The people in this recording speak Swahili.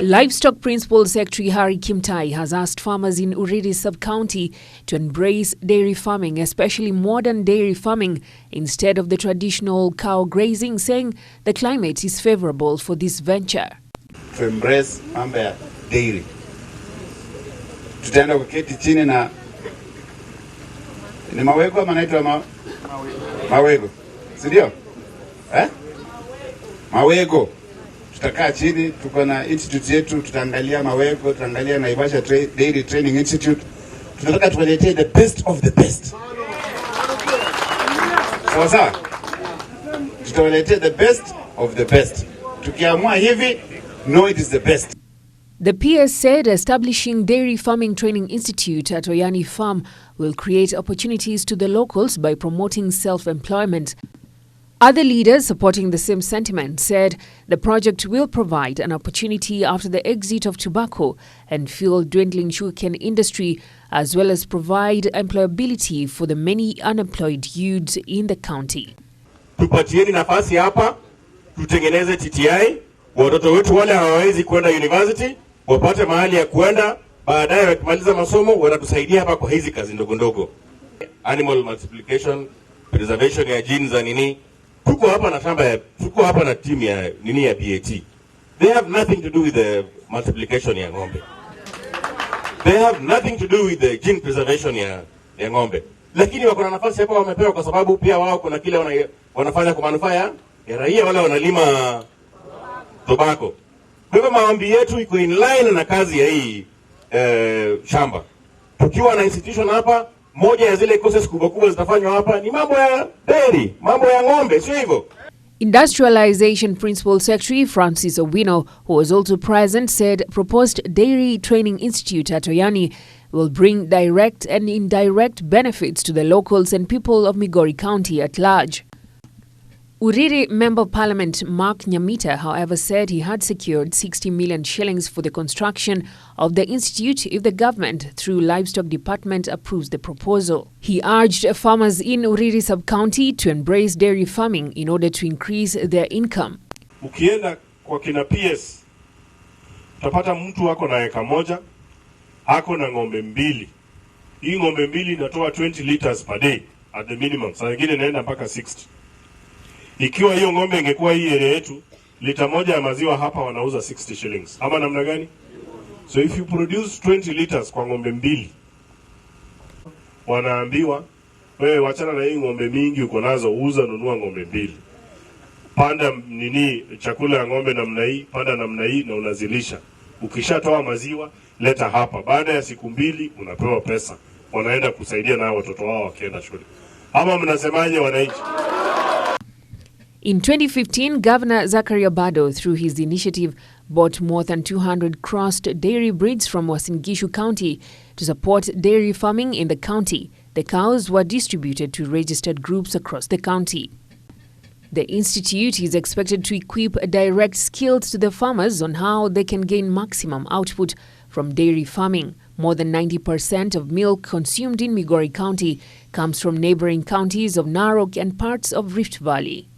Livestock Principal Secretary Harry Kimtai has asked farmers in Uriri sub-county to embrace dairy farming, especially modern dairy farming, instead of the traditional cow grazing, saying the climate is favourable for this venture. To embrace mambo ya dairy. Tutaenda kuketi chini na ni mawego ama naitwa mawego. Si ndio? Mawego. Tutakaa chini, tuko na institute yetu, tutaangalia mawego, tutaangalia Naivasha Dairy Training Institute. Tunataka tuwaletee the best of the best. Sawa sawa? Tutawaletea the best of the best. Tukiamua hivi, no, it is the best. The PS said establishing Dairy Farming Training Institute at Oyani Farm will create opportunities to the locals by promoting self-employment. Other leaders supporting the same sentiment said the project will provide an opportunity after the exit of tobacco and fuel dwindling sugarcane industry, as well as provide employability for the many unemployed youths in the county. Tupatieni nafasi hapa, tutengeneze TTI, watoto wetu wale hawawezi kwenda university, wapate mahali ya kwenda, baadaye wakimaliza masomo wanatusaidia hapa kwa hizi kazi ndogo ndogo. Animal multiplication, preservation ya genes za nini. Tuko hapa na team ya nini ya BAT. They have nothing to do with the multiplication ya ng'ombe. They have nothing to do with the gene preservation ya ng'ombe. Lakini wako na nafasi hapa wamepewa kwa sababu pia wao kuna kile wanafanya kwa manufaa ya raia wale wanalima tobacco. Kwa hivyo maombi yetu iko in line na kazi ya hii shamba. Tukiwa na institution hapa, moja ya zile courses kubwa zitafanywa hapa ni mambo ya dairy, mambo ya ng'ombe, sio hivyo? Industrialization Principal Secretary Francis Owino, who was also present, said proposed Dairy Training Institute at Oyani will bring direct and indirect benefits to the locals and people of Migori County at large. Uriri Member of Parliament Mark Nyamita, however, said he had secured 60 million shillings for the construction of the institute if the government, through Livestock Department, approves the proposal. He urged farmers in Uriri sub-county to embrace dairy farming in order to increase their income. Ukienda kwa kina PS, utapata mtu ako na eka moja, ako na ng'ombe mbili. Hii ng'ombe mbili inatoa 20 liters per day at the minimum. Saa nyingine inaenda mpaka 60. Ikiwa hiyo ng'ombe ingekuwa hii area yetu, lita moja ya maziwa hapa wanauza 60 shillings. Ama namna gani? So if you produce 20 liters kwa ng'ombe mbili, wanaambiwa, wewe wachana na hii ng'ombe mingi uko nazo, uza nunua ng'ombe mbili. Panda chakula ya ng'ombe namna hii, panda namna hii na unazilisha. Ukishatoa maziwa, leta hapa. Baada ya siku mbili unapewa pesa. Wanaenda kusaidia na watoto wao wakienda shule. Ama mnasemaje wananchi? In 2015, Governor Zachary Bado, through his initiative, bought more than 200 crossed dairy breeds from Uasin Gishu County to support dairy farming in the county. The cows were distributed to registered groups across the county. The institute is expected to equip direct skills to the farmers on how they can gain maximum output from dairy farming. More than 90% of milk consumed in Migori County comes from neighboring counties of Narok and parts of Rift Valley.